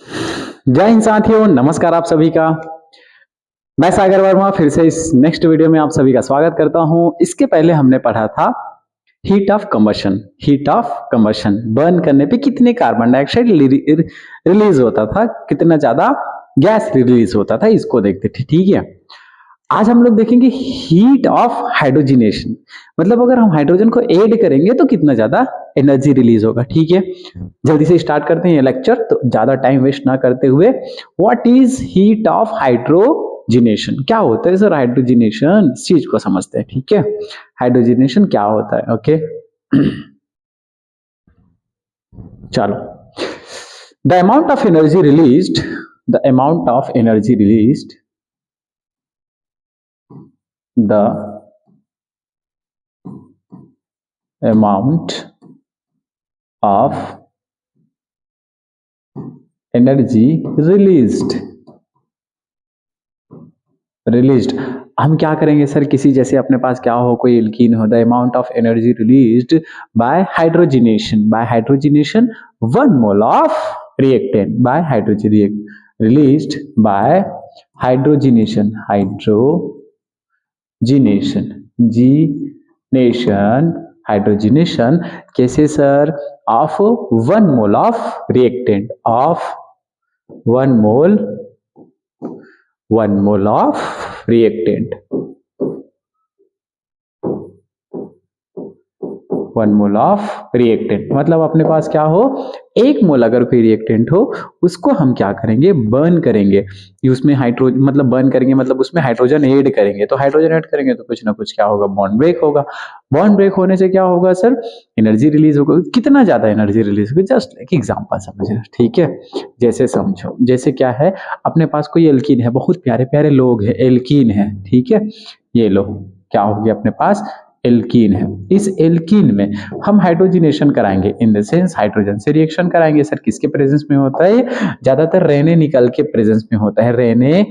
जय हिंद साथियों, नमस्कार आप सभी का। मैं सागर वर्मा फिर से इस नेक्स्ट वीडियो में आप सभी का स्वागत करता हूं। इसके पहले हमने पढ़ा था heat of combustion. Heat of combustion burn करने पे कितने कार्बन डाइऑक्साइड रिलीज होता था, कितना ज्यादा गैस रिलीज होता था, इसको देखते थे। ठीक है, आज हम लोग देखेंगे हीट ऑफ हाइड्रोजिनेशन। मतलब अगर हम हाइड्रोजन को ऐड करेंगे तो कितना ज्यादा एनर्जी रिलीज होगा। ठीक है, जल्दी से स्टार्ट करते हैं ये लेक्चर, तो ज्यादा टाइम वेस्ट ना करते हुए। What is heat of hydrogenation? क्या होता है सर हाइड्रोजिनेशन? इस चीज को समझते हैं। ठीक है, हाइड्रोजिनेशन क्या होता है। ओके चलो, the amount of energy released, the amount of energy released, the amount of energy released। हम क्या करेंगे सर, किसी जैसे अपने पास क्या हो, कोई एल्कीन हो, the amount of energy released by hydrogenation, by hydrogenation 1 mole of reactant, by hydrogen released by hydrogenation, hydrogenation कैसे sir? Of 1 mole of reactant, of 1 mole of reactant, 1 mole of reactant. मतलब अपने पास क्या हो, 1 मोल अगर कोई reactant हो, उसको हम क्या करेंगे, बर्न करेंगे। उसमें हाइड्रोजन, मतलब बर्न करेंगे मतलब उसमें हाइड्रोजन ऐड करेंगे। तो हाइड्रोजन ऐड करेंगे तो कुछ ना कुछ क्या होगा, बॉन्ड ब्रेक होगा। बॉन्ड ब्रेक होने से क्या होगा सर, एनर्जी रिलीज होगा। कितना ज्यादा एनर्जी रिलीज होगी, जस्ट एक एग्जांपल समझना। ठीक है, जैसे समझो, जैसे क्या है, अपने पास कोई एल्कीन है, बहुत प्यारे प्यारे लोग हैं, एल्कीन है। ठीक है, ये लो क्या हो गया, अपने पास एल्कीन है। इस एल्कीन में हम हाइड्रोजिनेशन कराएंगे, इन द सेंस हाइड्रोजन से रिएक्शन कराएंगे। सर किसके प्रेजेंस में होता है? ज्यादातर रेने निकल के प्रेजेंस में होता है। रेने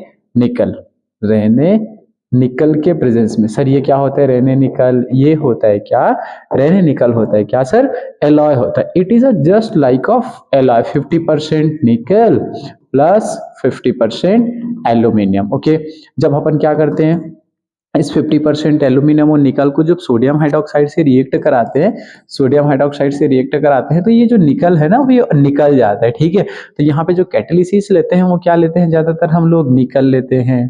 निकल के प्रेजेंस में। सर ये क्या होता है, रेने निकल? ये होता है क्या, रेने निकल होता है क्या सर, एलॉय होता है। It is a just like of alloy, 50% nickel plus 50% aluminium. Okay, जब अपन क्या करते हैं, इस 50% एल्यूमिनियम और निकल को जब सोडियम हाइड्रोक्साइड से रिएक्ट कराते हैं, तो ये जो निकल है ना, वो निकल जाता है। ठीक है, तो यहाँ पे जो कैटालिसिस लेते हैं वो क्या लेते हैं, ज्यादातर हम लोग निकल लेते हैं।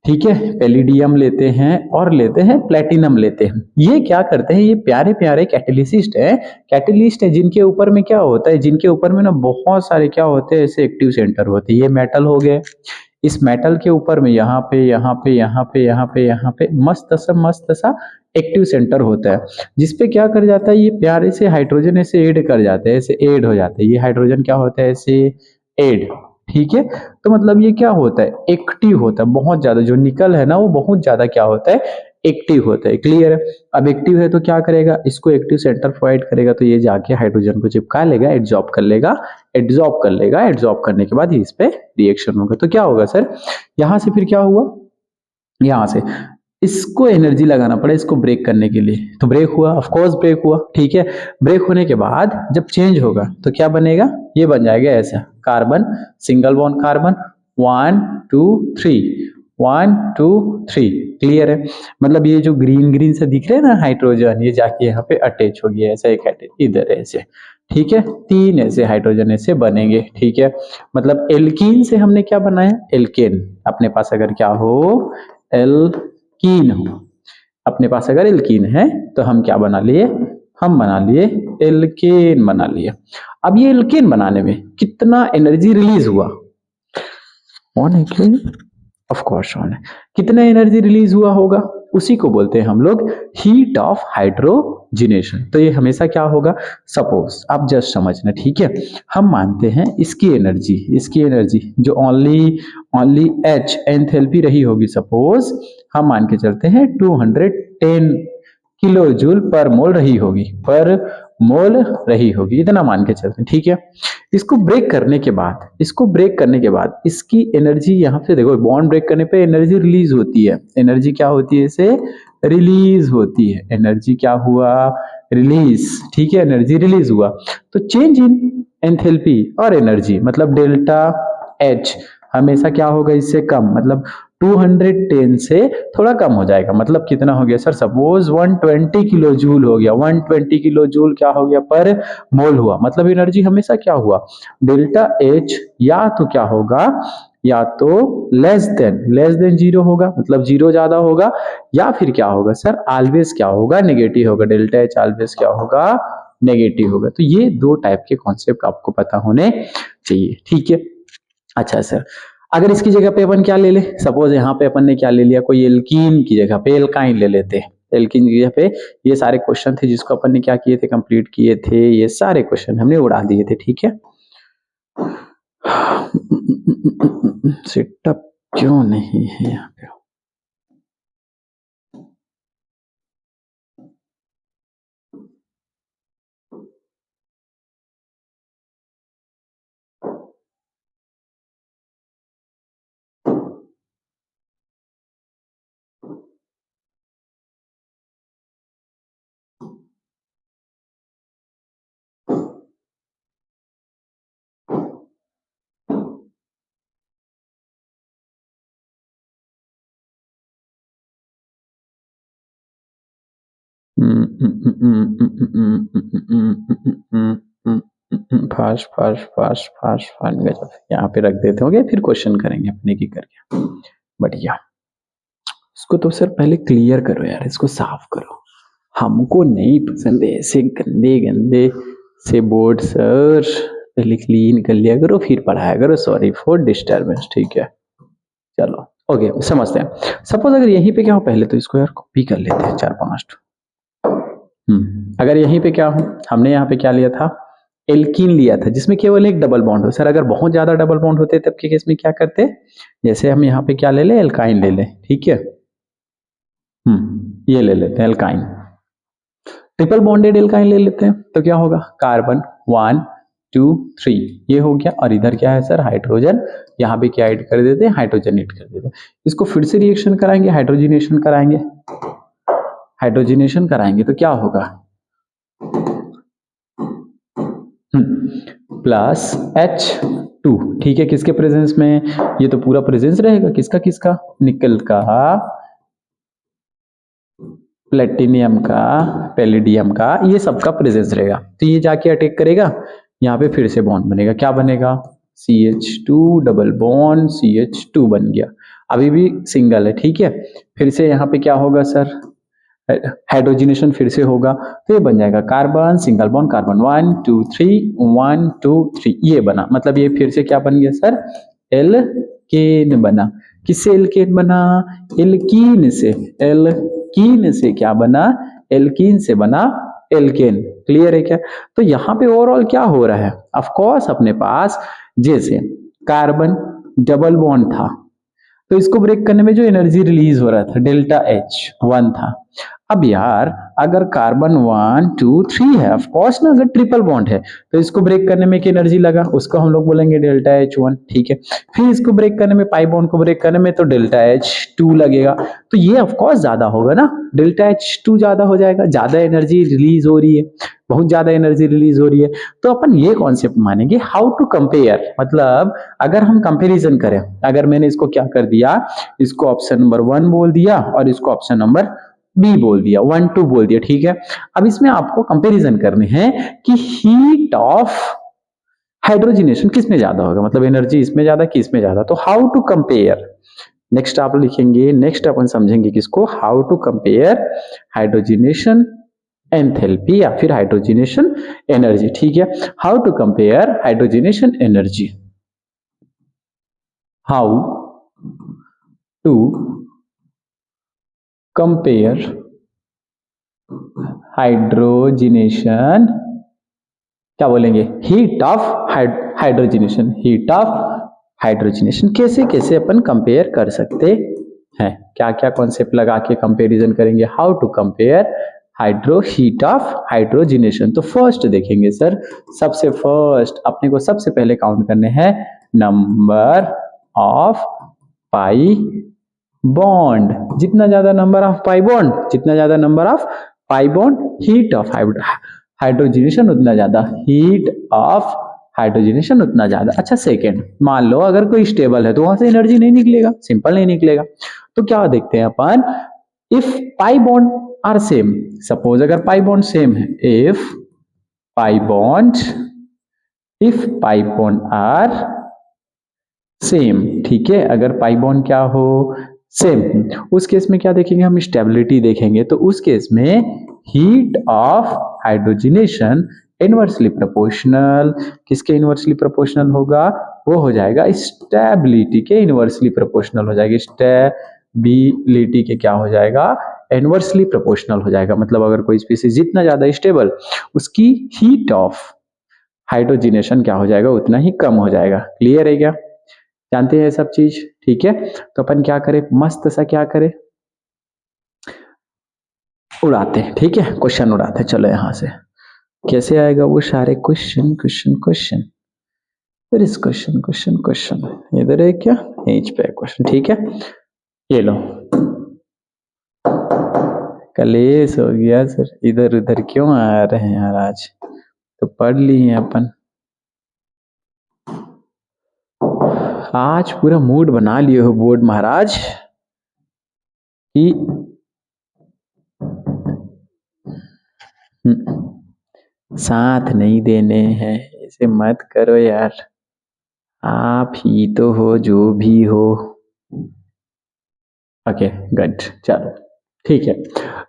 ठीक है, पैलिडियम लेते हैं और लेते हैं प्लेटिनम लेते हैं। ये क्या करते हैं, ये प्यारे प्यारे कैटलिस्ट है जिनके ऊपर में क्या होता है, जिनके ऊपर में ना बहुत सारे क्या होते हैं, ऐसे एक्टिव सेंटर होते हैं। ये मेटल हो गए, इस मेटल के ऊपर में यहाँ पे मस्त सा एक्टिव सेंटर होता है, जिसपे क्या कर जाता है, ये प्यारे से हाइड्रोजन ऐसे ऐड कर जाते हैं, ऐसे ऐड हो जाते हैं। ये हाइड्रोजन क्या होता है, ऐसे ऐड। ठीक है, तो मतलब ये क्या होता है, एक्टिव होता है बहुत ज्यादा। जो निकल है ना, वो बहुत ज्यादा क्या होता है, एक्टिव होता है। क्लियर है? अब एक्टिव है तो क्या करेगा, इसको एक्टिव सेंटर प्रोवाइड करेगा, तो ये जाके हाइड्रोजन को चिपका लेगा, एड्जॉर्ब करने के बाद ही इस पे रिएक्शन होगा। तो क्या होगा सर, यहां से फिर क्या हुआ, यहां से इसको एनर्जी लगाना पड़ा इसको ब्रेक करने के लिए, तो ब्रेक हुआ, ऑफ कोर्स ब्रेक हुआ। ठीक है, ब्रेक होने के बाद जब चेंज होगा तो क्या बनेगा, ये बन जाएगा ऐसा, carbon, single bond carbon, 1 2 3, 1 2 3। Clear है? मतलब ये जो ग्रीन ग्रीन से दिख रहे हैं ना हाइड्रोजन, ये जाके यहाँ पे अटैच हो गया, ऐसा एक इधर ऐसे। ठीक है, 3 ऐसे हाइड्रोजन ऐसे बनेंगे। ठीक है, मतलब एल्कीन से हमने क्या बनाया, एल्केन। अपने पास अगर क्या हो, एल्कीन हो, अपने पास अगर एल्कीन है तो हम क्या बना लिए, हम बना लिए एल्केन बना लिए। अब ये एल्केन बनाने में कितना एनर्जी रिलीज हुआ, ऑन है कि ऑफ कोर्स ऑन है। कितना एनर्जी रिलीज हुआ होगा, उसी को बोलते हैं हम लोग हीट ऑफ हाइड्रोजिनेशन। तो ये हमेशा क्या होगा, सपोज आप जस्ट समझना। ठीक है, हम मानते हैं इसकी एनर्जी जो ओनली एच एंथैल्पी रही होगी, सपोज हम मान के चलते हैं 210 किलो जूल पर मोल रही होगी, इतना मान के चलते हैं। ठीक है, इसको ब्रेक करने के बाद इसकी एनर्जी, यहाँ पे देखो बॉन्ड ब्रेक करने पे एनर्जी रिलीज होती है। एनर्जी क्या होती है, इसे रिलीज होती है। एनर्जी क्या हुआ, रिलीज। ठीक है, एनर्जी रिलीज हुआ, तो चेंज इन एंथैल्पी और एनर्जी, मतलब डेल्टा एच हमेशा क्या होगा इससे कम, मतलब 210 से थोड़ा कम हो जाएगा। मतलब कितना हो गया सर, सपोज 120 किलो जूल हो गया, 120 किलो जूल क्या हो गया पर मोल हुआ, मतलब एनर्जी हमेशा क्या हुआ, डेल्टा एच या तो क्या होगा, या तो लेस देन जीरो होगा, मतलब जीरो ज्यादा होगा, या फिर क्या होगा सर, ऑलवेज क्या होगा, नेगेटिव होगा, डेल्टा एच ऑलवेज क्या होगा, नेगेटिव होगा। तो ये दो टाइप के कॉन्सेप्ट आपको पता होने चाहिए, ठीक है। अच्छा सर, अगर इसकी जगह पे अपन क्या ले ले, सपोज यहाँ पे अपन ने क्या ले लिया, कोई एल्कीन की जगह पे एल्काइन ले लेते हैं, एल्कीन की जगह पे ये सारे क्वेश्चन थे जिसको अपन ने क्या किए थे, कंप्लीट किए थे, ये सारे क्वेश्चन हमने उड़ा दिए थे, ठीक है। सेटअप क्यों नहीं है यहाँ पे, fast fast fast fast fast गजब, यहाँ पे रख देते होंगे, फिर क्वेश्चन करेंगे अपने की करके, बढ़िया। इसको तो सर पहले क्लियर करो यार, इसको साफ करो, हमको नहीं पसंद है ऐसे गंदे गंदे से बोर्ड सर, पहले क्लीन कर लिया करो फिर पढ़ाया करो, सॉरी फॉर डिस्टर्बेंस, ठीक है। चलो ओके, समझते हैं। सपोज अगर यहीं पे क्या हो, पहले तो इसको यार कॉपी कर लेते हैं 4-5। अगर यहीं पे क्या हो, हमने यहाँ पे क्या लिया था, एल्कीन लिया था जिसमें केवल एक डबल बॉन्ड हो। सर अगर बहुत ज्यादा डबल बॉन्ड होते तब के केस में क्या करते, जैसे हम यहाँ पे क्या ले ले, एल्काइन ले ले, ठीक है। ये ले लेते हैं एल्काइन, ट्रिपल बॉन्डेड एल्काइन ले लेते हैं, तो क्या होगा, कार्बन 1 2 3 ये हो गया, और इधर क्या है सर, हाइड्रोजन, यहाँ पे क्या ऐड कर देते हैं, हाइड्रोजन ऐड कर देते हैं। इसको फिर से रिएक्शन कराएंगे, हाइड्रोजिनेशन कराएंगे, हाइड्रोजिनेशन कराएंगे तो क्या होगा, प्लस H2, ठीक है, किसके प्रेजेंस में, ये तो पूरा प्रेजेंस रहेगा, किसका किसका, निकल का, प्लेटिनियम का, पैलिडियम का, ये सबका प्रेजेंस रहेगा। तो ये जाके अटैक करेगा, यहाँ पे फिर से बॉन्ड बनेगा, क्या बनेगा, CH2 डबल बॉन्ड CH2 बन गया, अभी भी सिंगल है, ठीक है। फिर से यहाँ पे क्या होगा सर, हाइड्रोजिनेशन फिर से होगा, तो ये बन जाएगा कार्बन सिंगल बॉन्ड कार्बन 1 2 3 1 2 3, ये बना, मतलब ये फिर से क्या बन गया सर, एल्केन बना। किससे एल्केन बना, एल्कीन से, एल्कीन से क्या बना, एल्कीन से बना एल्केन, क्लियर है क्या। तो यहाँ पे ओवरऑल क्या हो रहा है, ऑफ कोर्स अपने पास जैसे कार्बन डबल बॉन्ड था, तो इसको ब्रेक करने में जो एनर्जी रिलीज हो रहा था डेल्टा एच 1 था। अब यार अगर कार्बन 1 2 3 है, ऑफ कोर्स ना, अगर ट्रिपल बॉन्ड है तो इसको ब्रेक करने में क्या एनर्जी लगा, उसको हम लोग बोलेंगे डेल्टा एच 1, ठीक है। फिर इसको ब्रेक करने में, पाई बॉन्ड को ब्रेक करने में, तो डेल्टा एच 2 लगेगा, तो ये ऑफ कोर्स ज्यादा होगा ना, डेल्टा एच 2 ज्यादा हो जाएगा, ज्यादा एनर्जी रिलीज हो रही है, बहुत ज्यादा एनर्जी रिलीज हो रही है। तो अपन ये कॉन्सेप्ट मानेंगे, हाउ टू कंपेयर, मतलब अगर हम कंपेरिजन करें, अगर मैंने इसको क्या कर दिया, इसको ऑप्शन नंबर 1 बोल दिया और इसको ऑप्शन नंबर बी बोल दिया, 1 2 बोल दिया, ठीक है। अब इसमें आपको कंपैरिजन करने हैं कि हीट ऑफ हाइड्रोजिनेशन किस में ज्यादा होगा, मतलब एनर्जी इसमें ज्यादा कि इसमें ज्यादा, तो हाउ टू कंपेयर, नेक्स्ट आप लिखेंगे, नेक्स्ट अपन समझेंगे किसको, how to compare hydrogenation enthalpy या फिर हाइड्रोजिनेशन एनर्जी, ठीक है। How to compare hydrogenation energy, how to compare hydrogenation, क्या बोलेंगे, heat of hydrogenation, heat of hydrogenation, कैसे कैसे अपन कंपेयर कर सकते हैं, क्या क्या कॉन्सेप्ट लगा के कंपैरिजन करेंगे, how to compare heat of hydrogenation. तो फर्स्ट देखेंगे सर, सबसे फर्स्ट अपने को सबसे पहले काउंट करने हैं नंबर ऑफ पाई बॉन्ड, जितना ज्यादा नंबर ऑफ पाई बॉन्ड, जितना ज्यादा number of pi bond, heat of hydrogenation उतना ज्यादा, हीट ऑफ हाइड्रोजनेशन उतना ज्यादा। अच्छा सेकेंड, मान लो अगर कोई स्टेबल है तो वहां से एनर्जी नहीं निकलेगा, सिंपल नहीं निकलेगा। तो क्या देखते हैं अपन, if pi bond are same, suppose अगर पाई बॉन्ड सेम है, if pi bond are same, ठीक है, अगर पाई बॉन्ड क्या हो, सेम, उस केस में क्या देखेंगे हम, स्टेबिलिटी देखेंगे। तो उस केस में heat of hydrogenation inversely proportional, किसके इनवर्सली प्रोपोर्शनल होगा, वो हो जाएगा स्टेबिलिटी के इनवर्सली प्रोपोर्शनल हो जाएगा। स्टेबिलिटी के क्या हो जाएगा, इनवर्सली प्रोपोर्शनल हो जाएगा। मतलब अगर कोई स्पीसीज जितना ज्यादा स्टेबल, उसकी हीट ऑफ हाइड्रोजनेशन क्या हो जाएगा, उतना ही कम हो जाएगा। क्लियर है क्या, जानते हैं सब चीज, ठीक है। तो अपन क्या करें, मस्त सा क्या करें, उड़ाते हैं, ठीक है, क्वेश्चन उड़ाते हैं। चलो यहां से कैसे आएगा वो सारे क्वेश्चन क्वेश्चन क्वेश्चन, फिर इस क्वेश्चन क्वेश्चन क्वेश्चन इधर है क्या, एज पे क्वेश्चन, ठीक है। ये लो, कलेश हो गया सर, इधर उधर क्यों आ रहे हैं यार, आज तो पढ़ ली है अपन, आज पूरा मूड बना लिए हो बोर्ड महाराज कि साथ नहीं देने हैं, ऐसे मत करो यार, आप ही तो हो जो भी हो। ओके गुड, चलो ठीक है।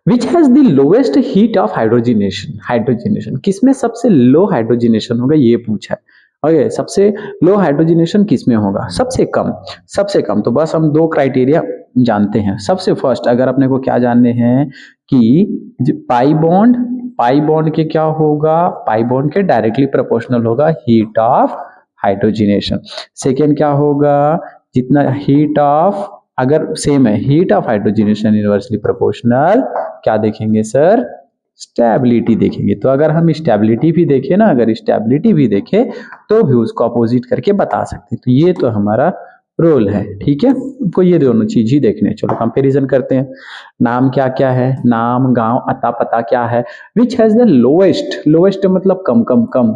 Which has the lowest heat of hydrogenation, hydrogenation किसमें सबसे लो हाइड्रोजनेशन होगा, ये पूछा है। ओके, सबसे लो हाइड्रोजनेशन किसमें होगा, सबसे कम, सबसे कम। तो बस हम दो क्राइटेरिया जानते हैं। सबसे फर्स्ट अगर अपने को क्या जानने हैं कि पाई बॉन्ड के क्या होगा, पाई बॉन्ड के डायरेक्टली प्रोपोर्शनल होगा हीट ऑफ हाइड्रोजनेशन। सेकेंड क्या होगा, जितना हीट ऑफ, अगर सेम है heat of hydrogenation inversely proportional, क्या देखेंगे सर, स्टेबिलिटी देखेंगे। तो अगर हम स्टेबिलिटी भी देखें ना, अगर स्टेबिलिटी भी देखें तो भी उसको अपोजिट करके बता सकते हैं। तो ये तो हमारा रोल है, ठीक है। आपको ये दोनों चीज ही देखने, चलो कंपैरिजन करते हैं। नाम क्या क्या है, नाम गांव अता पता क्या है। Which has the lowest, lowest मतलब कम कम कम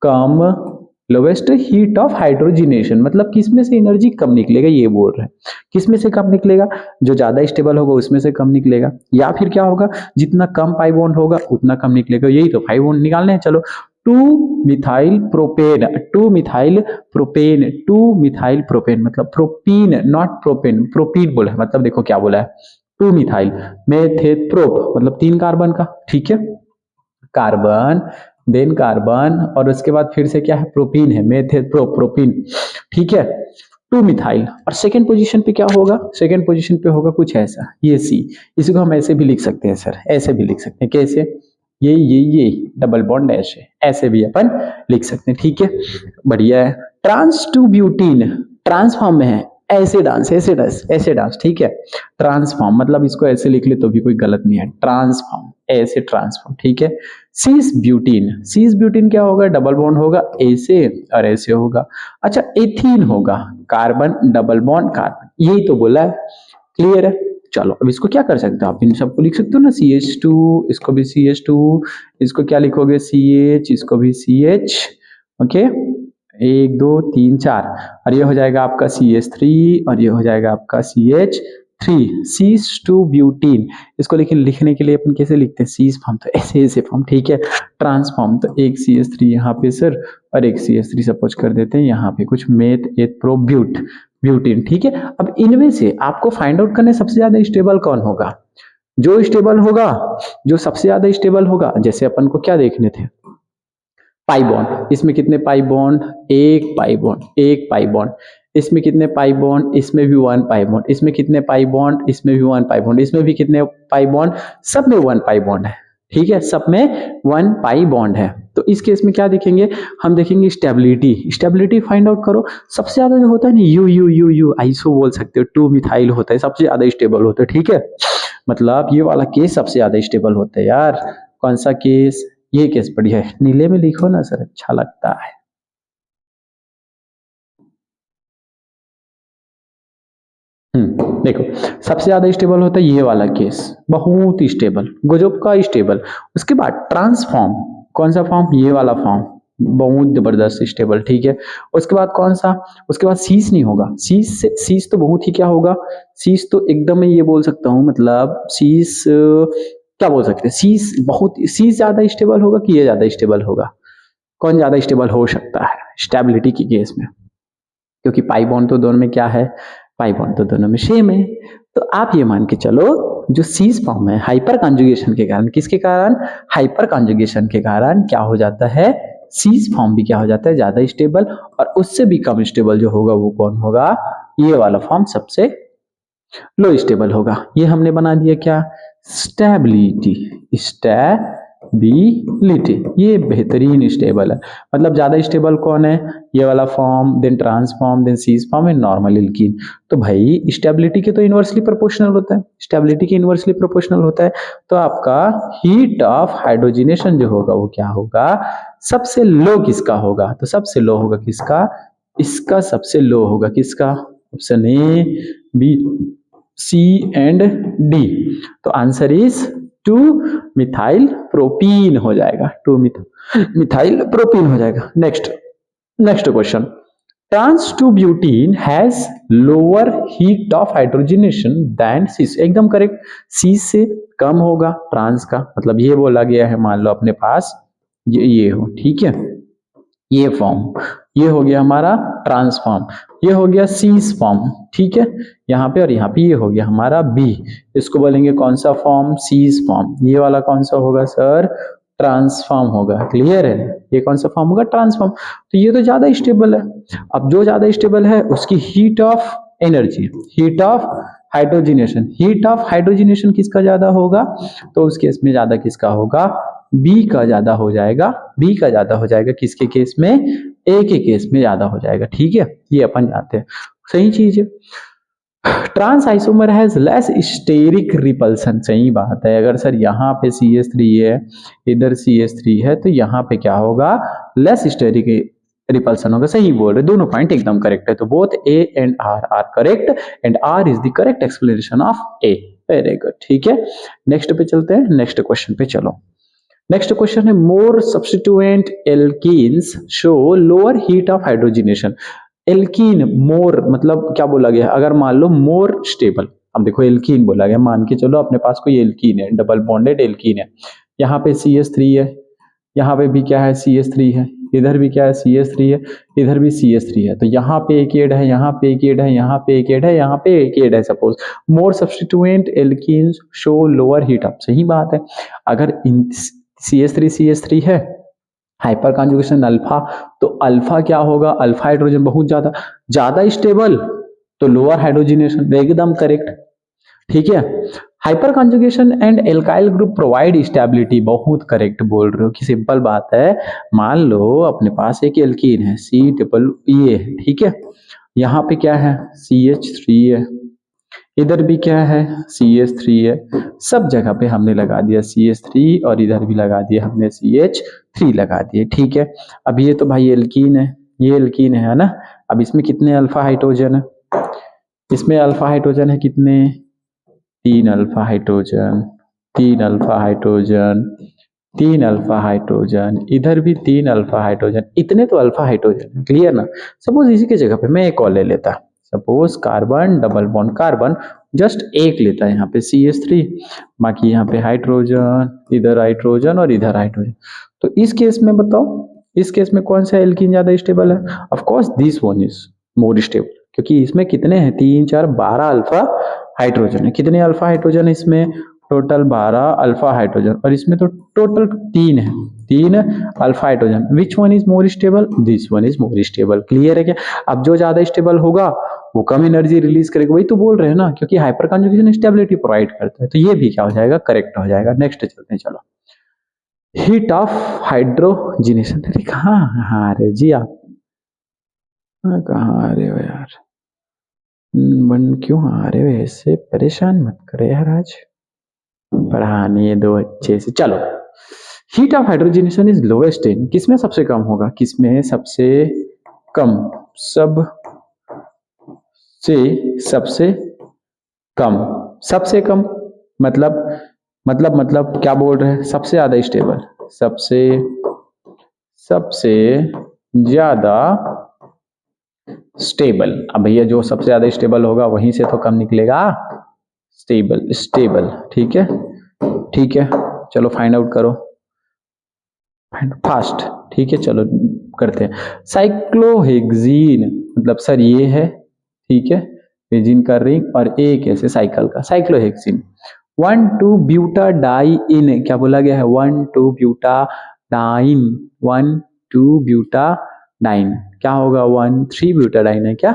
कम, लोवेस्ट हीट ऑफ हाइड्रोजनेशन मतलब किसमें से एनर्जी कम निकलेगा, ये बोल रहे हैं। किसमें से कम निकलेगा, जो ज्यादा स्टेबल होगा उसमें से कम निकलेगा, या फिर क्या होगा, जितना कम पाई बॉन्ड होगा उतना कम निकलेगा। यही तो पाई बॉन्ड निकालने हैं। चलो, 2 मिथाइल प्रोपेन मतलब प्रोपीन, नॉट प्रोपेन, प्रोपीन बोला है। मतलब देखो क्या बोला है, 2 मिथाइल मेथेप्रोप मतलब 3 कार्बन का, ठीक है, कार्बन, देन कार्बन, और उसके बाद फिर से क्या है, प्रोपीन है, प्रोपीन, ठीक है, 2 मिथाइल। और सेकेंड पोजीशन पे क्या होगा, सेकेंड पोजीशन पे होगा कुछ ऐसा, ये सी। इसको हम ऐसे भी लिख सकते हैं सर, ऐसे भी लिख सकते हैं, कैसे, ये डबल बॉन्ड ऐसे, ऐसे भी अपन लिख सकते हैं, ठीक है, बढ़िया है। ट्रांस टू ब्यूटीन, ट्रांसफॉर्म में है, एसिडांस, ठीक है। ट्रांसफॉर्म मतलब इसको ऐसे लिख ले तो भी कोई गलत नहीं है, ट्रांसफॉर्म, ऐसे ट्रांसफॉर्म, ठीक है। सीस ब्यूटीन क्या होगा, डबल बॉन्ड होगा, ऐसे और ऐसे होगा। अच्छा, एथीन होगा, कार्बन डबल बॉन्ड कार्बन, यही तो बोला है, क्लियर है। चलो अब इसको क्या कर सकते हो आप, इन सबको लिख सकते हो ना, CH2, इसको भी CH2, इसको क्या लिखोगे CH, इसको भी CH, ओके, 1 2 3 4, और ये हो जाएगा आपका CH3, और ये हो जाएगा आपका CH3, सीस टू ब्यूटीन। इसको लेकिन लिखने के लिए अपन कैसे लिखते हैं, सीस फॉर्म, तो ऐसे फॉर्म, ठीक है। ट्रांसफॉर्म, तो एक CH3 यहाँ पे सर, और एक CH3 सपोज कर देते हैं यहाँ पे कुछ मेथ एथ प्रो ब्यूटीन, ठीक है। अब इनमें से आपको फाइंड आउट करना है सबसे ज्यादा स्टेबल कौन होगा, जो स्टेबल होगा, जो सबसे ज्यादा स्टेबल होगा। जैसे अपन को क्या देखने थे, पाई बॉन्ड, इसमें कितने पाई बॉन्ड, एक पाई बॉन्ड, इसमें कितने पाई बॉन्ड, इसमें भी 1 पाई बॉन्ड, इसमें कितने पाई बॉन्ड, इसमें भी 1 पाई बॉन्ड, इसमें भी कितने पाई बॉन्ड, सब में 1 पाई बॉन्ड है, ठीक है, सब में 1 पाई बॉन्ड है। तो इस केस में क्या देखेंगे, हम देखेंगे स्टेबिलिटी फाइंड आउट करो। सबसे ज्यादा जो होता है ना, यू आइसो बोल सकते हो, 2 मिथाइल होता है, सबसे ज्यादा स्टेबल होता है, ठीक है। मतलब ये वाला केस सबसे ज्यादा स्टेबल होता है यार। कौन सा केस, ये केस बढ़िया है, नीले में लिखो ना सर, अच्छा लगता है। देखो सबसे ज्यादा स्टेबल होता है ये वाला केस, बहुत स्टेबल, गजब का स्टेबल। उसके बाद ट्रांसफॉर्म, कौन सा फॉर्म, ये वाला फॉर्म, बहुत जबरदस्त स्टेबल, ठीक है। उसके बाद कौन सा, उसके बाद सीस नहीं होगा। सीस तो बहुत ही क्या होगा, सीस तो एकदम मैं ये बोल सकता हूँ, मतलब सीस क्या बोल सकते हैं, सीस ज्यादा स्टेबल होगा कि ये ज्यादा स्टेबल होगा, कौन ज्यादा स्टेबल हो सकता है स्टेबिलिटी के केस में, क्योंकि पाई बॉन्ड तो दोनों में क्या है, पाई बॉन्ड तो दोनों में सेम है। तो आप ये मान के चलो जो सीस फॉर्म है हाइपर कॉन्जुगेशन के कारण, किसके कारण, हाइपर कॉन्जुगेशन के कारण क्या हो जाता है, सीस फॉर्म भी क्या हो जाता है ज्यादा स्टेबल, और उससे भी कम स्टेबल जो होगा वो कौन होगा, ये वाला फॉर्म सबसे लो स्टेबल होगा। ये हमने बना दिया क्या, स्टेबिलिटी, स्टेबिलिटी, ये बेहतरीन स्टेबल है। मतलब ज्यादा स्टेबल कौन है, ये वाला form, then trans form, then cis form and normal alkene. तो भाई स्टेबिलिटी के तो इनवर्सली प्रोपोर्शनल होता है, स्टेबिलिटी के इनवर्सली प्रोपोर्शनल होता है, तो आपका हीट ऑफ हाइड्रोजिनेशन जो होगा वो क्या होगा, सबसे लो किसका होगा, तो सबसे लो होगा किसका, इसका सबसे लो होगा किसका, option A, B, C and D. तो आंसर इज 2 मिथाइल प्रोपीन हो जाएगा, 2 मिथाइल प्रोपीन हो जाएगा। Next question, trans 2 butene has lower heat of hydrogenation than cis, एकदम करेक्ट, सीस से कम होगा ट्रांस का, मतलब ये बोला गया है, मान लो अपने पास ये हो, ठीक है, ये फॉर्म, ये हो गया हमारा ट्रांसफॉर्म, ये हो गया सीस फॉर्म, ठीक है, यहाँ पे और यहाँ पे ये हो गया हमारा बी, इसको बोलेंगे कौन सा फॉर्म, सीस फॉर्म। ये वाला कौन सा होगा सर, ट्रांसफॉर्म होगा, क्लियर है, ये कौन सा फॉर्म होगा, ट्रांसफॉर्म। तो ये तो ज्यादा स्टेबल है। अब जो ज्यादा स्टेबल है उसकी heat of energy, heat of hydrogenation, heat of hydrogenation किसका ज्यादा होगा, तो उस केस में ज्यादा किसका होगा, बी का ज्यादा हो जाएगा, बी का ज्यादा हो जाएगा, किसके केस में, ए के केस में ज्यादा हो जाएगा, ठीक है, ये अपन जानते हैं, सही चीज है। Trans isomer has less steric repulsion, सही बात है, अगर सर यहाँ पे CH3 है, इधर CH3 है, तो यहाँ पे क्या होगा, लेस स्टेरिक रिपल्सन होगा, सही बोल रहे, दोनों पॉइंट एकदम करेक्ट है। तो both A and R are correct and R is the correct explanation of A, very good, ठीक है। नेक्स्ट पे चलते हैं, नेक्स्ट क्वेश्चन पे चलो। नेक्स्ट क्वेश्चन है, more substituent alkenes show lower heat of hydrogenation. Alkene more मतलब क्या बोला गया, अगर मान लो मोर स्टेबल, अब देखो एल्कीन बोला गया, मान के चलो अपने पास कोई एल्कीन है, डबल बॉन्डेड एल्कीन है, यहाँ पे CH3 है, यहाँ पे भी क्या है CH3 है, इधर भी क्या है CH3 है, इधर भी CH3 है, तो यहाँ पे एक एड है, यहाँ पे एक एड है, यहाँ पे एक एड है, यहाँ पे एक एड है, suppose more substituent alkenes show lower heat of, सही बात है। अगर इन CH3 है, हाइपर कॉन्जुगेशन अल्फा, तो अल्फा क्या होगा, अल्फा हाइड्रोजन बहुत ज्यादा ज्यादा स्टेबल, तो लोअर हाइड्रोजिनेशन, एकदम करेक्ट, ठीक है। Hyper conjugation and alkyl group provide stability, बहुत करेक्ट बोल रहे हो, कि सिंपल बात है, मान लो अपने पास एक एल्कीन है C+E, ठीक है, यहाँ पे क्या है CH3 है, इधर भी क्या है CH3 है, सब जगह पे हमने लगा दिया CH3 और इधर भी लगा दिया हमने CH3 लगा दिए, ठीक है। अब ये तो भाई एल्कीन है, ये एल्कीन है ना, अब इसमें कितने अल्फा हाइड्रोजन है, इसमें अल्फा हाइड्रोजन है कितने, 3 alpha hydrogen, 3 alpha hydrogen, 3 alpha hydrogen, इधर भी 3 अल्फा हाइड्रोजन, इतने तो अल्फा हाइड्रोजन, क्लियर ना। सपोज इसी की जगह पे मैं एक और ले लेता, suppose carbon double bond carbon, just एक लेता है यहाँ पे CH3, बाकी यहाँ पे हाइड्रोजन और इधर हाइड्रोजन। तो इस केस में बताओ, इस केस में कौन सा एल्कीन ज्यादा स्टेबल है, of course this one is more stable, क्योंकि इसमें कितने हैं, 3 4 12 अल्फा हाइड्रोजन है, कितने अल्फा हाइड्रोजन है इसमें, टोटल 12 अल्फा हाइड्रोजन, और इसमें तो टोटल 3 है, 3 alpha hydrogen, which one is more stable, this one is more stable, clear है क्या। अब जो ज्यादा स्टेबल होगा वो कम एनर्जी रिलीज करेगा, वही तो बोल रहे हैं ना, क्योंकि हाइपर कॉन्जुगेशन स्टेबिलिटी प्रोवाइड करता है, तो ये भी क्या हो जाएगा, करेक्ट हो जाएगा। नेक्स्ट चलते हैं, चलो। हीट ऑफ हाइड्रोजिनेशन, अरे कहाँ आ रहे जी आप, कहाँ आ रहे हो यार, मन क्यों आ रहे हो ऐसे, परेशान मत करे यार, आज पढ़ाने दो अच्छे से, चलो। Heat of hydrogenation is lowest in, किसमें सबसे कम होगा, किसमें सबसे कम, सबसे कम, सबसे कम, मतलब क्या बोल रहे हैं, सबसे ज्यादा स्टेबल, सबसे सबसे ज्यादा स्टेबल। अब भैया जो सबसे ज्यादा स्टेबल होगा वहीं से तो कम निकलेगा, स्टेबल स्टेबल, ठीक है ठीक है। चलो फाइंड आउट करो फास्ट, ठीक है चलो करते हैं। साइक्लोहेक्सीन मतलब सर ये है, ठीक है, हेक्सीन का रिंग और एक ऐसे साइकिल का साइक्लोहेक्सीन। 1,2-ब्यूटाडाइन क्या बोला गया है, 1,2-ब्यूटाडाइन, 1,2-ब्यूटाडाइन क्या होगा, 1,3-ब्यूटाडाइन है क्या,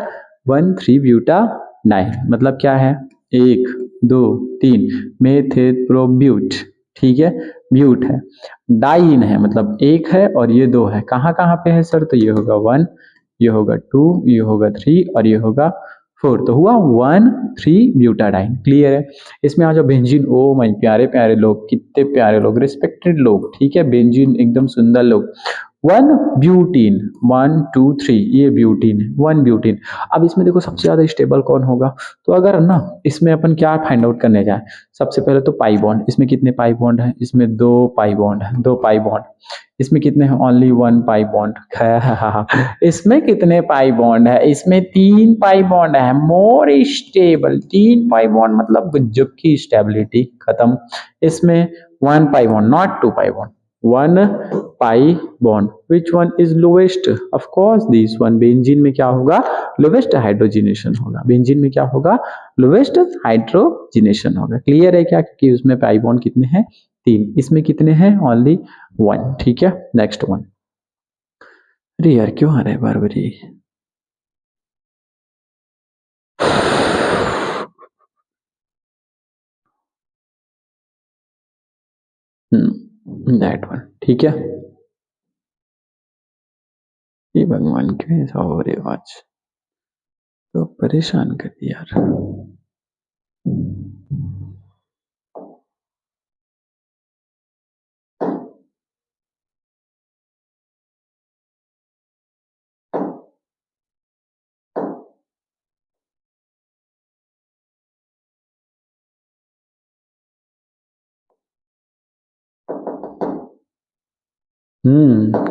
1,3-ब्यूटाडाइन मतलब क्या है, 1 2 3 मेथेप्रोब्यूट, ठीक है, ब्यूट है, डाइन है मतलब एक है और ये दो है, कहाँ कहाँ पे है सर, तो ये होगा 1, ये होगा 2, ये होगा 3 और ये होगा 4, तो हुआ 1,3-ब्यूटाडाइन। क्लियर है। इसमें आ जाओ बेंजीन, ओ माय प्यारे प्यारे लोग, कितने प्यारे लोग, रिस्पेक्टेड लोग, ठीक है, बेंजीन एकदम सुंदर लोग। 1 ब्यूटीन, 1 2 3 ये ब्यूटीन है, 1 ब्यूटीन। अब इसमें देखो सबसे ज्यादा स्टेबल कौन होगा, तो अगर ना इसमें अपन क्या फाइंड आउट करने जाए, सबसे पहले तो पाई बॉन्ड, इसमें कितने पाई बॉन्ड है, इसमें 2 पाई बॉन्ड है, 2 पाई बॉन्ड। इसमें कितने हैं, ओनली 1 पाई बॉन्ड। इसमें कितने पाई बॉन्ड है, इसमें 3 पाई बॉन्ड है, मोर स्टेबल, 3 पाई बॉन्ड मतलब गजब की स्टेबिलिटी खत्म। इसमें 1 pi bond, not 2 pi bond, 1 pi bond. Which one is lowest, of course this one, benzene में क्या होगा, लोवेस्ट हाइड्रोजिनेशन होगा, बेंजीन में क्या होगा, लोवेस्ट हाइड्रोजिनेशन होगा। क्लियर है क्या, क्योंकि उसमें पाई बॉन्ड कितने हैं, 3, इसमें कितने हैं, ओनली 1, ठीक है। नेक्स्ट वन, अरे यार क्यों आ रहा है बार बार ये, दैट वन, ठीक है। ये भगवान क्यों ऐसा हो रहे हो आज, तो परेशान कर दिया यार।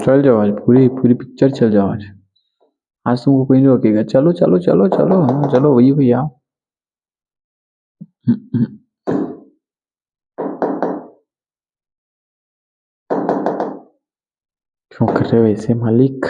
चल जाओ आज, पूरी पूरी पिक्चर चल जाओ आज, आज तुमको कोई नहीं रोकेगा, चलो चलो चलो चलो, हाँ चलो वही भैया। क्यों कर रहे हो ऐसे मालिक।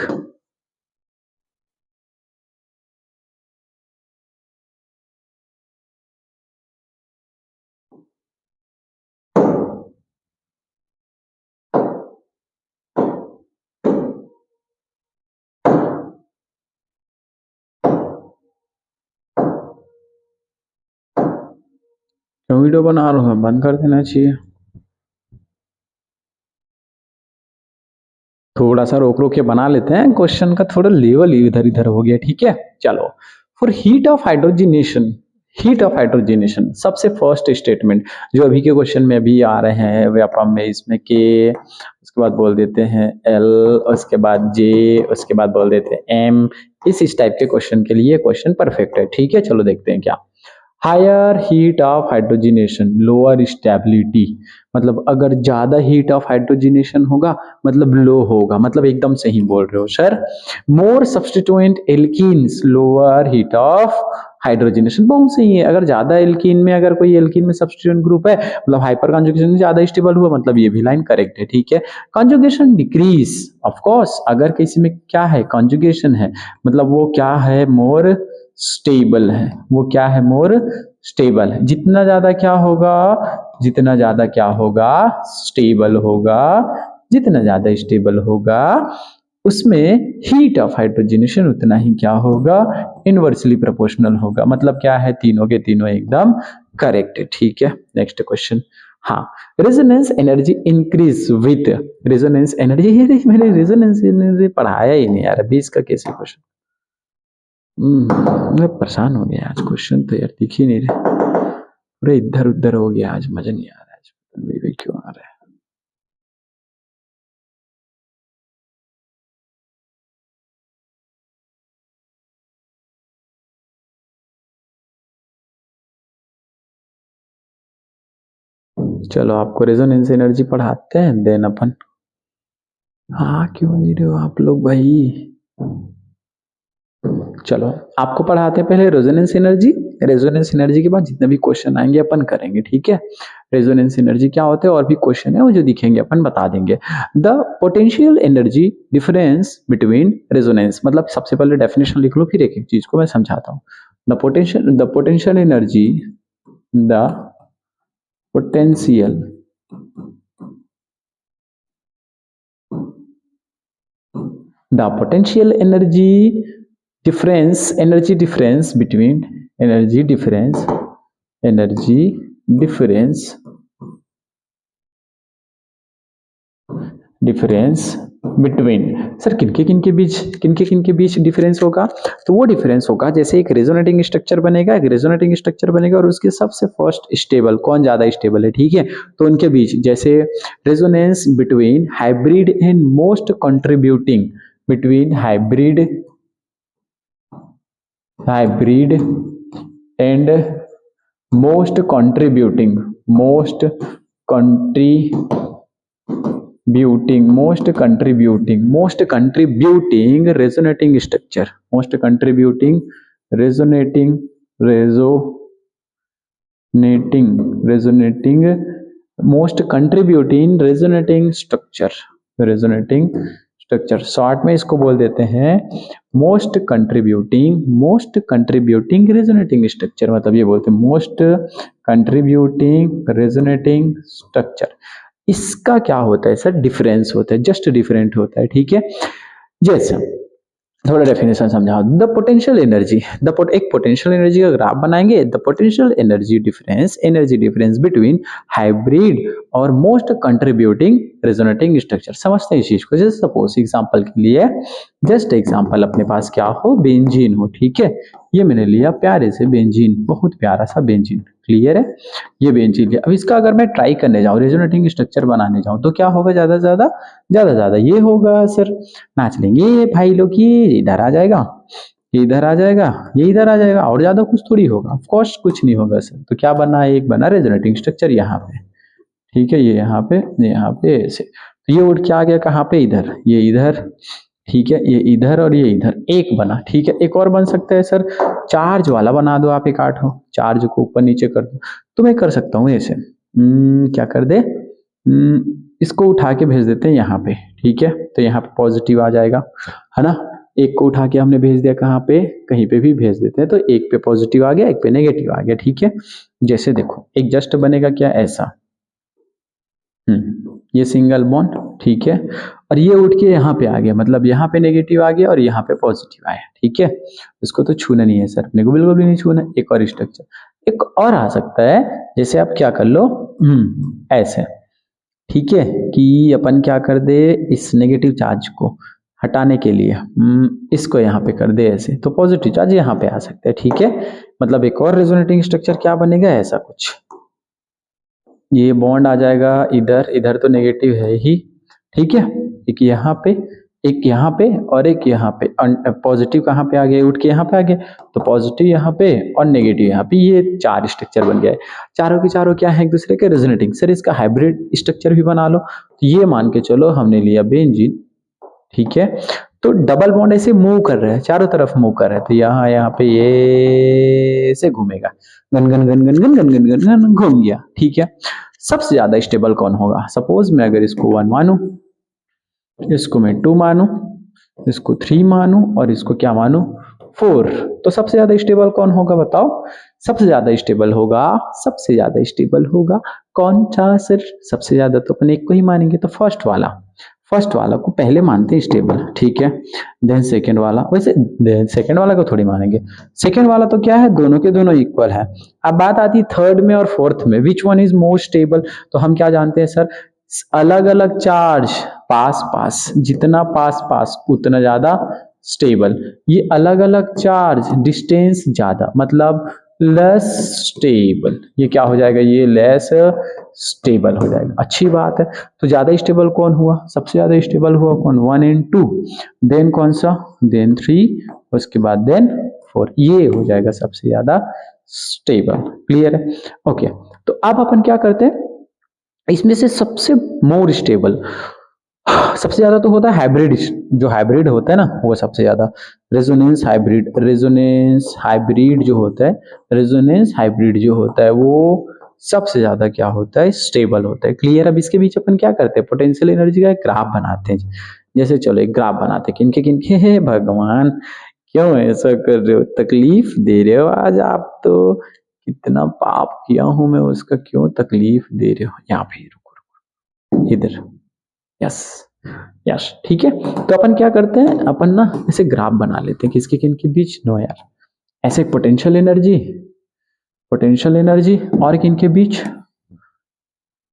क्यों वीडियो बना रहा हूँ, बंद कर देना चाहिए। थोड़ा सा रोक रोक के बना लेते हैं, क्वेश्चन का थोड़ा लेवल इधर इधर हो गया, ठीक है चलो। For heat of hydrogenation, heat of hydrogenation सबसे फर्स्ट स्टेटमेंट जो अभी के क्वेश्चन में भी आ रहे हैं व्यापम में, इसमें के, उसके बाद बोल देते हैं एल, उसके बाद जे, उसके बाद बोल देते हैं एम, इस टाइप के क्वेश्चन के लिए क्वेश्चन परफेक्ट है, ठीक है चलो देखते हैं क्या। Higher heat of hydrogenation lower stability, मतलब अगर ज्यादा हीट ऑफ हाइड्रोजिनेशन होगा मतलब लो होगा, मतलब एकदम सही बोल रहे हो sir. More substituent alkenes lower heat of hydrogenation, बहुत सही है। अगर ज्यादा एल्कीन में, अगर कोई एल्कीन में सब्स्टिट्यूएंट ग्रुप है मतलब हाइपर कॉन्जुगेशन ज्यादा स्टेबल हुआ, मतलब ये भी लाइन करेक्ट है, ठीक है। कॉन्जुगेशन डिक्रीज, ऑफ कोर्स अगर किसी में क्या है, कॉन्जुगेशन है मतलब वो क्या है, मोर स्टेबल है, वो क्या है, मोर स्टेबल है। जितना ज्यादा क्या होगा, जितना ज्यादा क्या होगा, स्टेबल होगा, जितना ज्यादा स्टेबल होगा उसमें हीट ऑफ हाइड्रोजनेशन उतना ही क्या होगा, इनवर्सली प्रोपोर्शनल होगा। मतलब क्या है, तीनों के तीनों एकदम करेक्ट है, ठीक है। नेक्स्ट क्वेश्चन, हाँ, resonance energy increase with, resonance energy, ये मैंने रेजोनेंस एनर्जी पढ़ाया ही नहीं यार अभी, इसका कैसे क्वेश्चन, मैं परेशान हो गया आज, क्वेश्चन तो यार दिख ही नहीं रहे, पूरे इधर उधर हो गया आज, मजा नहीं आ रहा है आज, भाई क्यों आ रहा है। चलो आपको रेजोनेंस एनर्जी पढ़ाते हैं, देन अपन हाँ क्यों नहीं रहे हो आप लोग भाई? चलो आपको पढ़ाते हैं पहले रेजोनेंस एनर्जी। रेजोनेंस एनर्जी के बाद जितने भी क्वेश्चन आएंगे अपन करेंगे, ठीक है। रेजोनेंस एनर्जी क्या होता है और भी क्वेश्चन है वो जो दिखेंगे अपन बता देंगे। The potential energy difference between resonance, मतलब सबसे पहले डेफिनेशन लिख लो फिर एक एक चीज को मैं समझाता हूँ। The potential energy, the potential the potential energy difference between energy difference between. Sir किनके बीच डिफरेंस होगा? तो वो डिफरेंस होगा जैसे एक रेजोनेटिंग स्ट्रक्चर बनेगा और उसके सबसे फर्स्ट स्टेबल कौन ज्यादा स्टेबल है, ठीक है। तो उनके बीच जैसे resonance between hybrid and most contributing, between hybrid and most contributing resonating most contributing structure short में इसको बोल देते हैं मोस्ट कंट्रीब्यूटिंग रेजोनेटिंग स्ट्रक्चर, मतलब ये बोलते हैं मोस्ट कंट्रीब्यूटिंग रेजोनेटिंग स्ट्रक्चर। इसका क्या होता है सर? डिफरेंस होता है, जस्ट डिफरेंट होता है, ठीक है। जैसे थोड़ा डेफिनेशन समझाओ। द पोटेंशियल एनर्जी, एक पोटेंशियल एनर्जी का ग्राफ बनाएंगे। The potential energy difference between hybrid और मोस्ट कंट्रीब्यूटिंग रेजोनेटिंग स्ट्रक्चर। समझते हैं इस चीज को। जैसे सपोज एग्जांपल के लिए, जस्ट एग्जांपल अपने पास क्या हो, बेंजीन हो, ठीक है। ये मैंने लिया प्यारे से बेंजीन, बहुत प्यारा सा बेंजीन, क्लियर है। ये बेंजीन लिया। अब इसका अगर मैं ट्राई करने जाऊं, रेजोनेटिंग स्ट्रक्चर बनाने जाऊं, तो क्या होगा? ज्यादा ये होगा सर। नाच लेंगे ये भाई लोग, ये इधर आ जाएगा, ये इधर आ जाएगा, ये इधर आ जाएगा, और ज्यादा कुछ थोड़ी होगा। ऑफ कोर्स कुछ नहीं होगा सर। तो क्या बना? एक बना रेजोनेटिंग स्ट्रक्चर यहाँ पे, ठीक है। ये यहाँ पे ऐसे, तो ये उठ के आ गया कहाँ पे? इधर, ये इधर, ठीक है। ये इधर और ये इधर, एक बना, ठीक है। एक और बन सकता है सर, चार्ज वाला बना दो आप, एक आठ हो, चार्ज को ऊपर नीचे कर दो। तो मैं कर सकता हूँ ऐसे, क्या कर दे, इसको उठा के भेज देते हैं यहाँ पे, ठीक है। तो यहाँ पे पॉजिटिव आ जाएगा, है ना। एक को उठा के हमने भेज दिया कहाँ पे? कहीं पे भी भेज देते हैं। तो एक पे पॉजिटिव आ गया, एक पे नेगेटिव आ गया, ठीक है। जैसे देखो एक जस्ट बनेगा क्या? ऐसा, ये सिंगल बॉन्ड, ठीक है। और ये उठ के यहाँ पे आ गया, मतलब यहाँ पे नेगेटिव आ गया और यहाँ पे पॉजिटिव आया, ठीक है। इसको तो छूना नहीं है सर, अपने को बिल्कुल भी नहीं छूना। एक और स्ट्रक्चर एक और आ सकता है, जैसे आप क्या कर लो, ऐसे, ठीक है। कि अपन क्या कर दे, इस नेगेटिव चार्ज को हटाने के लिए इसको यहाँ पे कर दे ऐसे, तो पॉजिटिव चार्ज यहाँ पे आ सकता है, ठीक है। मतलब एक और रेजोनेटिंग स्ट्रक्चर क्या बनेगा? ऐसा कुछ, ये बॉन्ड आ जाएगा इधर, इधर तो नेगेटिव है ही, ठीक है। एक यहाँ पे और एक यहाँ पे, पॉजिटिव कहाँ पे आ गया? उठ के यहाँ पे आ गया, तो पॉजिटिव यहाँ पे और नेगेटिव यहाँ पे, ये चार स्ट्रक्चर बन गया है। चारों के चारों क्या है? एक दूसरे के रेजोनेटिंग। सर इसका हाइब्रिड स्ट्रक्चर भी बना लो। तो ये मान के चलो हमने लिया बेंजीन, ठीक है। तो डबल बॉन्ड ऐसे मूव कर रहा है, चारों तरफ मूव कर रहा है, तो यहाँ पे ये से घूमेगा, gun gun gun gun gun gun gun gun gun घूम गया, ठीक है। सबसे ज्यादा स्टेबल कौन होगा? सपोज मैं अगर इसको 1 मानू, इसको मैं 2 मानू, इसको 3 मानू और इसको क्या मानू? 4। तो सबसे ज्यादा स्टेबल कौन होगा बताओ? सबसे ज्यादा स्टेबल होगा कौन सा सर? सबसे ज्यादा तो अपन एक को ही मानेंगे, तो फर्स्ट वाला को पहले मानते हैं स्टेबल, ठीक है। देन सेकंड वाला, वैसे सेकंड वाला को थोड़ी मानेंगे। सेकंड वाला तो क्या है? दोनों के दोनों इक्वल है। अब बात आती है थर्ड में और फोर्थ में, which one is more stable? तो हम क्या जानते हैं सर? अलग अलग चार्ज, पास पास, जितना पास पास उतना ज्यादा स्टेबल। ये अलग अलग चार्ज, डिस्टेंस ज्यादा, मतलब लेस स्टेबल। ये क्या हो जाएगा? ये लेस स्टेबल हो जाएगा। अच्छी बात है। तो ज्यादा स्टेबल कौन हुआ? सबसे ज्यादा स्टेबल हुआ कौन? 1 एंड 2। देन कौन सा? देन 3, उसके बाद देन 4। ये हो जाएगा सबसे ज्यादा स्टेबल। क्लियर है? ओके। तो अब अपन क्या करते हैं, इसमें से सबसे मोर स्टेबल सबसे ज्यादा तो होता है हाइब्रिड, जो हाइब्रिड होता है ना वो सबसे ज्यादा, रेजोनेंस हाइब्रिड जो होता है, रेजोनेंस हाइब्रिड जो होता है वो सबसे ज्यादा क्या होता है, स्टेबल होता है। क्लियर। अब इसके बीच अपन क्या करते हैं, पोटेंशियल एनर्जी का एक ग्राफ बनाते हैं। जैसे चलो एक ग्राफ बनाते हैं, किनके किनके है भगवान, क्यों ऐसा कर रहे हो, तकलीफ दे रहे हो आज आप तो, कितना पाप किया हूं मैं उसका, क्यों तकलीफ दे रहे हो। यहाँ पे रुको, इधर, यस, यस, ठीक है। तो अपन क्या करते हैं, अपन ना ऐसे ग्राफ बना लेते हैं, किसके किन के बीच, नो यार, ऐसे पोटेंशियल एनर्जी और किनके बीच,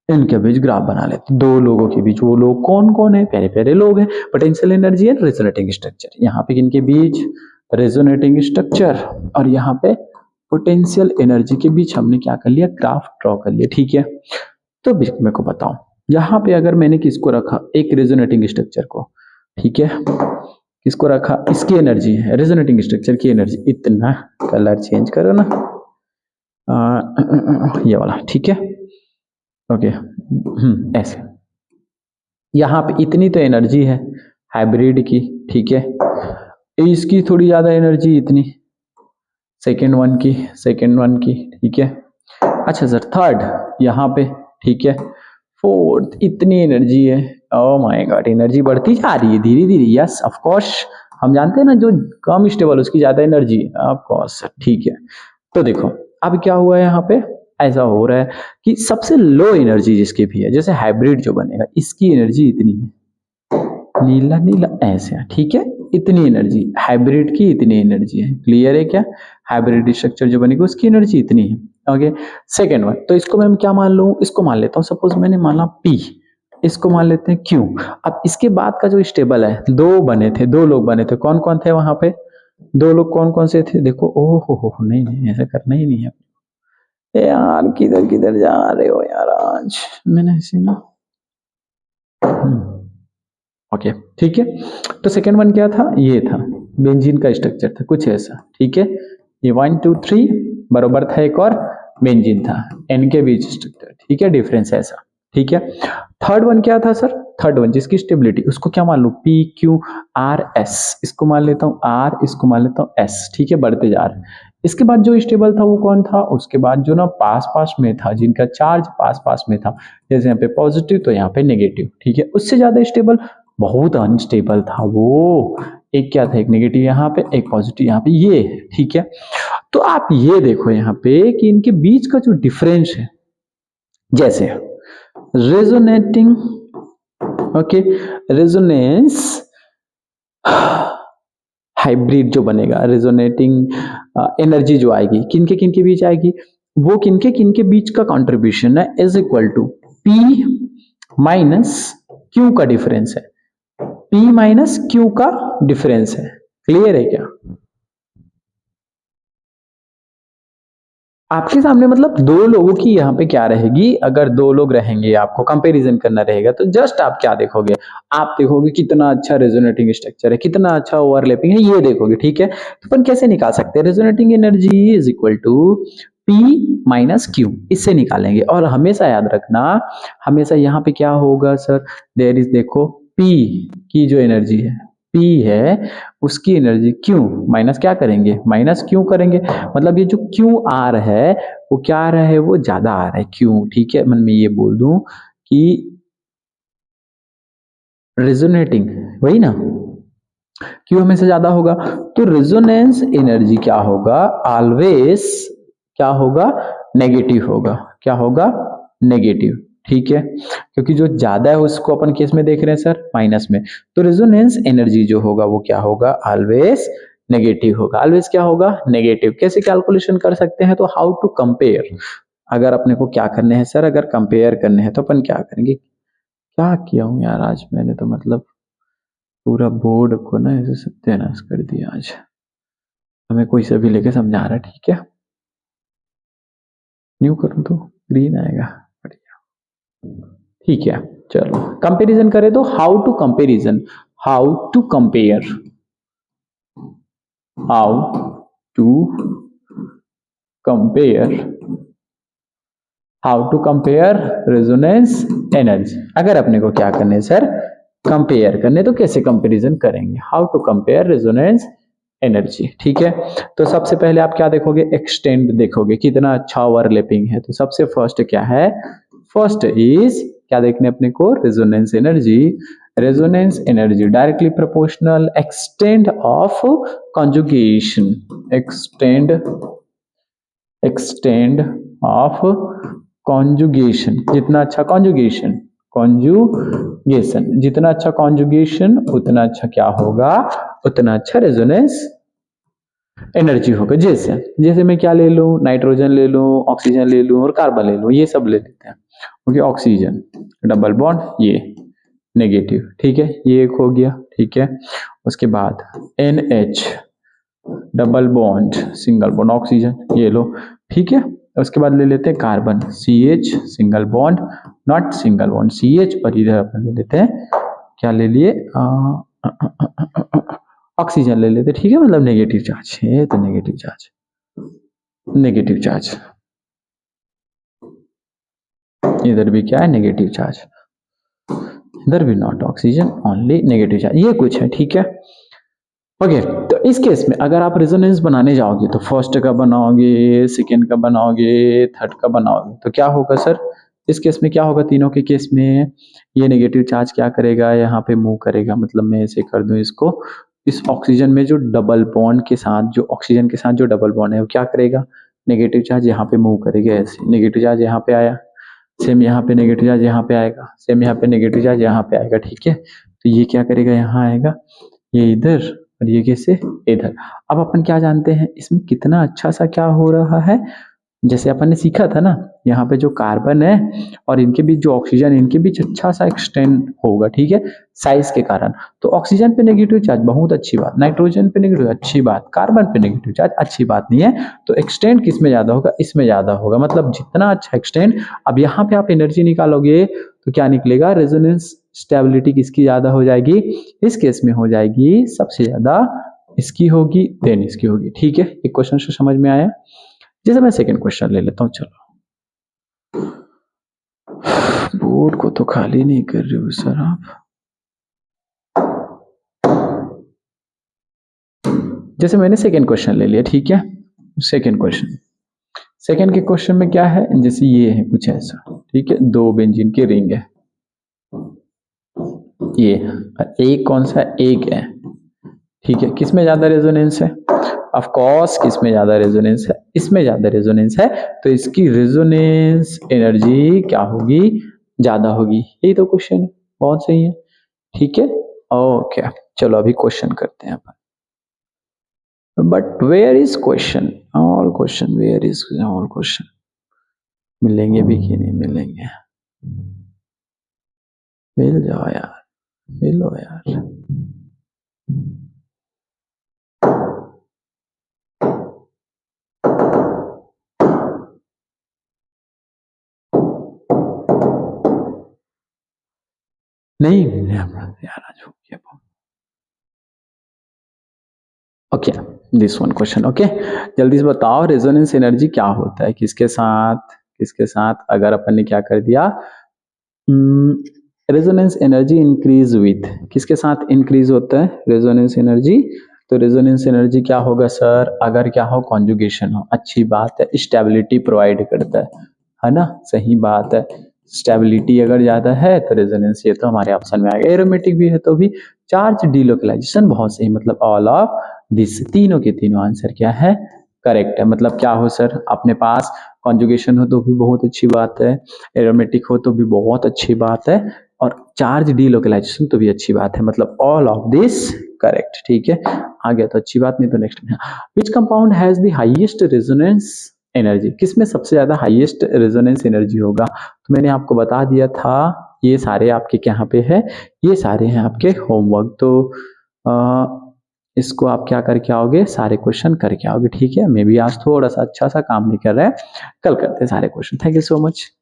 इनके बीच ग्राफ बना लेते हैं, दो लोगों के बीच। वो लोग कौन कौन है, प्यारे प्यारे लोग हैं, potential energy and resonating structure. यहाँ पे किनके बीच, रेजोनेटिंग स्ट्रक्चर, और यहाँ पे पोटेंशियल एनर्जी के बीच हमने क्या कर लिया, ग्राफ ड्रॉ कर लिया, ठीक है। तो मेरे को बताओ, यहाँ पे अगर मैंने किसको रखा, एक रेजोनेटिंग स्ट्रक्चर को, ठीक है, किसको रखा, इसकी एनर्जी है, रेजोनेटिंग स्ट्रक्चर की एनर्जी, इतना कलर चेंज करो ना, ये वाला, ठीक है, ओके, ऐसे, यहाँ पे इतनी तो एनर्जी है हाइब्रिड की, ठीक है, इसकी थोड़ी ज्यादा एनर्जी इतनी, सेकेंड वन की, ठीक है। अच्छा सर, थर्ड यहाँ पे, ठीक है, फोर्थ इतनी एनर्जी है, ओ माय गॉड, एनर्जी बढ़ती जा रही है धीरे धीरे, यस ऑफ कोर्स, हम जानते हैं ना जो कम स्टेबल उसकी ज्यादा एनर्जी, ऑफ कोर्स, ठीक है। तो देखो अब क्या हुआ है, यहाँ पे ऐसा हो रहा है कि सबसे लो एनर्जी जिसकी भी है, जैसे हाइब्रिड जो बनेगा इसकी एनर्जी इतनी है, नीला नीला ऐसे, ठीक है, इतनी एनर्जी हाइब्रिड की, इतनी एनर्जी है। क्लियर है क्या, हाइब्रिड स्ट्रक्चर जो बनेगी उसकी एनर्जी इतनी है, ओके। सेकेंड वन, तो इसको मैं क्या मान लूं, इसको मान लेता हूं, सपोज मैंने माना P, इसको मान लेते हैं Q। अब इसके बाद का जो स्टेबल है, दो बने थे, दो लोग बने थे, कौन कौन थे वहां पे, दो लोग कौन कौन से थे, देखो, ओह हो, नहीं नहीं ऐसा करना ही नहीं है यार, किधर किधर जा रहे हो यार आज, मैंने ऐसे ना, ओके, ठीक है। तो सेकेंड वन क्या था, ये था, बेंजीन का स्ट्रक्चर था कुछ ऐसा, ठीक है, ये 1 2 3 बराबर था, एक और बेंजीन था, एन के बीच स्ट्रक्चर, ठीक है, डिफरेंस ऐसा, ठीक है। थर्ड वन क्या था सर, थर्ड वन जिसकी स्टेबिलिटी, उसको क्या मान लू, पी क्यू आर एस, इसको मान लेता हूँ आर, इसको मान लेता हूँ एस, ठीक है, बढ़ते जा रहे हैं। इसके बाद जो स्टेबल था वो कौन था, उसके बाद जो ना पास पास में था, जिनका चार्ज पास पास में था, जैसे यहाँ पे पॉजिटिव तो यहाँ पे नेगेटिव, ठीक है, उससे ज्यादा स्टेबल, बहुत अनस्टेबल था वो, एक क्या था, एक नेगेटिव यहाँ पे, एक पॉजिटिव यहाँ पे, ये, ठीक है। तो आप ये देखो यहाँ पे कि इनके बीच का जो डिफरेंस है, जैसे रेजोनेटिंग, ओके, रेजोनेंस हाइब्रिड जो बनेगा, रेजोनेटिंग एनर्जी जो आएगी, किनके बीच आएगी, वो किनके बीच का कंट्रीब्यूशन है, is equal to P minus Q का डिफरेंस है, P माइनस क्यू का डिफरेंस है। क्लियर है क्या, आपके सामने मतलब दो लोगों की यहाँ पे क्या रहेगी, अगर दो लोग रहेंगे, आपको कंपैरिजन करना रहेगा, तो जस्ट आप क्या देखोगे, आप देखोगे कितना अच्छा रेजोनेटिंग स्ट्रक्चर है, कितना अच्छा ओवरलैपिंग है, ये देखोगे, ठीक है। तो अपन कैसे निकाल सकते हैं, resonating energy is equal to P minus Q, इससे निकालेंगे। और हमेशा याद रखना, हमेशा यहाँ पे क्या होगा सर, देयर इज, देखो P की जो एनर्जी है, P है, उसकी एनर्जी Q माइनस क्या करेंगे, माइनस Q करेंगे, मतलब ये जो क्यू आर है वो क्या आ रहा है, वो ज्यादा आ रहा है क्यों, ठीक है। मैं ये बोल दूं कि रेजोनेटिंग, वही ना, क्यों हमेशा ज्यादा होगा, तो रेजोनेंस एनर्जी क्या होगा, ऑलवेज क्या होगा, नेगेटिव होगा, क्या होगा, नेगेटिव, ठीक है, क्योंकि जो ज्यादा है उसको अपन केस में देख रहे हैं सर, माइनस में, तो रेजोनेंस एनर्जी जो होगा वो क्या होगा, ऑलवेज नेगेटिव होगा, ऑलवेज क्या होगा, नेगेटिव। कैसे कैलकुलेशन कर सकते हैं, तो हाउ टू कंपेयर, अगर अपने को क्या करने हैं सर, अगर कंपेयर करने हैं तो अपन क्या करेंगे, क्या किया हूं यार आज मैंने, तो मतलब पूरा बोर्ड को ना ऐसे सत्यानाश कर दिया आज, हमें कोई से भी लेके समझा रहा है, ठीक है, न्यू करूं तो ग्रीन आएगा, बढ़िया, ठीक है। चलो कंपैरिजन करें तो how to comparison, how to compare, how to compare, how to compare resonance energy. अगर अपने को क्या करना है सर, कंपेयर करने, तो कैसे कंपैरिजन करेंगे, how to compare resonance energy. ठीक है, तो सबसे पहले आप क्या देखोगे, एक्सटेंड देखोगे, कितना अच्छा ओवरलैपिंग है। तो सबसे फर्स्ट क्या है, फर्स्ट इज क्या देखने अपने को, resonance energy. Resonance energy directly proportional extend of conjugation, extend of conjugation, जितना अच्छा कॉन्जुगेशन जितना अच्छा कॉन्जुगेशन उतना अच्छा क्या होगा, उतना अच्छा रेजोनेंस एनर्जी होगा। जैसे जैसे मैं क्या ले लूं, नाइट्रोजन ले लूं, ऑक्सीजन ले लूं और कार्बन ले लूं, ये सब ले लेते हैं। ओके, ऑक्सीजन डबल बॉन्ड, ये नेगेटिव, ठीक है, ये एक हो गया। ठीक है, उसके बाद NH double bond single bond oxygen, ये लो। ठीक है, उसके बाद ले लेते हैं carbon, CH single bond not single bond CH, और इधर अपन ले लेते हैं क्या ले लिए, ऑक्सीजन ले लेते। ठीक है, मतलब नेगेटिव चार्ज है, तो नेगेटिव चार्ज इधर भी क्या है, नेगेटिव चार्ज, इधर भी not oxygen, only negative charge, ये कुछ है। ठीक है, ओके, तो इस केस में अगर आप रेजोनेंस बनाने जाओगे तो फर्स्ट का बनाओगे, सेकेंड का बनाओगे, थर्ड का बनाओगे, तो क्या होगा सर, इस केस में क्या होगा, तीनों के केस में ये नेगेटिव चार्ज क्या करेगा, यहाँ पे मूव करेगा। मतलब मैं ऐसे कर दूं इसको, इस ऑक्सीजन में जो डबल बॉन्ड के साथ, जो ऑक्सीजन के साथ जो डबल बॉन्ड है वो क्या करेगा, नेगेटिव चार्ज यहाँ पे मूव करेगा। ऐसे नेगेटिव चार्ज यहाँ पे आया, सेम यहाँ पे नेगेटिव चार्ज यहाँ पे आएगा, सेम यहाँ पे नेगेटिव चार्ज यहाँ पे आएगा। ठीक है, तो ये क्या करेगा, यहाँ आएगा, ये इधर, और ये कैसे इधर। अब अपन क्या जानते हैं इसमें कितना अच्छा सा क्या हो रहा है, जैसे अपन ने सीखा था ना, यहाँ पे जो कार्बन है और इनके बीच जो ऑक्सीजन है, इनके बीच अच्छा सा एक्सटेंड होगा। ठीक है, साइज के कारण। तो ऑक्सीजन पे नेगेटिव चार्ज बहुत अच्छी बात, नाइट्रोजन पे नेगेटिव अच्छी बात, कार्बन पे नेगेटिव चार्ज अच्छी बात नहीं है। तो एक्सटेंड किस में ज्यादा होगा, इसमें ज्यादा होगा। मतलब जितना अच्छा एक्सटेंड, अब यहाँ पे आप एनर्जी निकालोगे तो क्या निकलेगा, रेजोनेंस स्टेबिलिटी किसकी ज्यादा हो जाएगी, इस केस में हो जाएगी सबसे ज्यादा इसकी होगी, देन इसकी होगी। ठीक है, एक क्वेश्चन से समझ में आया। जैसे मैं सेकंड क्वेश्चन ले लेता हूँ, चलो, बोर्ड को तो खाली नहीं कर रहे हो सर आप। जैसे मैंने सेकंड क्वेश्चन ले लिया, ठीक है, सेकंड के क्वेश्चन में क्या है, जैसे ये है कुछ ऐसा। ठीक है, दो बेंजीन की रिंग है, ये एक कौन सा, एक है। ठीक है, किसमें ज्यादा रेजोनेंस है, ऑफ कोर्स किसमें ज्यादा रेजोनेंस है, इसमें ज्यादा रेजोनेंस है, तो इसकी रेजोनेंस एनर्जी क्या होगी, ज्यादा होगी। यही तो क्वेश्चन है, बहुत सही है। ठीक है, ओके, चलो अभी क्वेश्चन करते हैं अपन। But where is question, all question, where is all question, मिलेंगे भी कि नहीं मिलेंगे, मिल जाओ यार, मिलो यार। नहीं यार, आज हो गया। Okay, this one question. Okay, जल्दी से बताओ रेजोनेंस एनर्जी क्या होता है, किसके साथ अगर अपन ने क्या कर दिया, रेजोनेंस एनर्जी इंक्रीज विथ, किसके साथ इंक्रीज होता है रेजोनेंस एनर्जी, तो रेजोनेंस एनर्जी क्या होगा सर, अगर क्या हो, कॉन्जुगेशन हो, अच्छी बात है, स्टेबिलिटी प्रोवाइड करता है ना, सही बात है। स्टेबिलिटी अगर ज्यादा है तो रेजोनेंस, ये तो हमारे ऑप्शन में आएगा। एरोमेटिक भी है तो भी, चार्ज डिलोकलाइजेशन, बहुत सही, मतलब ऑल ऑफ दिस, तीनों के तीनों आंसर क्या है, करेक्ट है। मतलब क्या हो सर, अपने पास कॉन्जुगेशन हो तो भी बहुत अच्छी बात है, एरोमेटिक हो तो भी बहुत अच्छी बात है, और चार्ज डिलोकलाइजेशन तो भी अच्छी बात है, मतलब ऑल ऑफ दिस करेक्ट। ठीक है, आ गया तो अच्छी बात, नहीं तो नेक्स्ट में, which compound has the highest resonance energy, किसमें सबसे ज्यादा हाईएस्ट रेजोनेंस एनर्जी होगा। तो मैंने आपको बता दिया था, ये सारे आपके यहाँ पे है, ये सारे हैं आपके होमवर्क। तो इसको आप क्या करके आओगे, सारे क्वेश्चन करके आओगे। ठीक है, मे बी आज थोड़ा सा अच्छा सा काम नहीं कर रहा है, कल करते हैं सारे question. Thank you so much.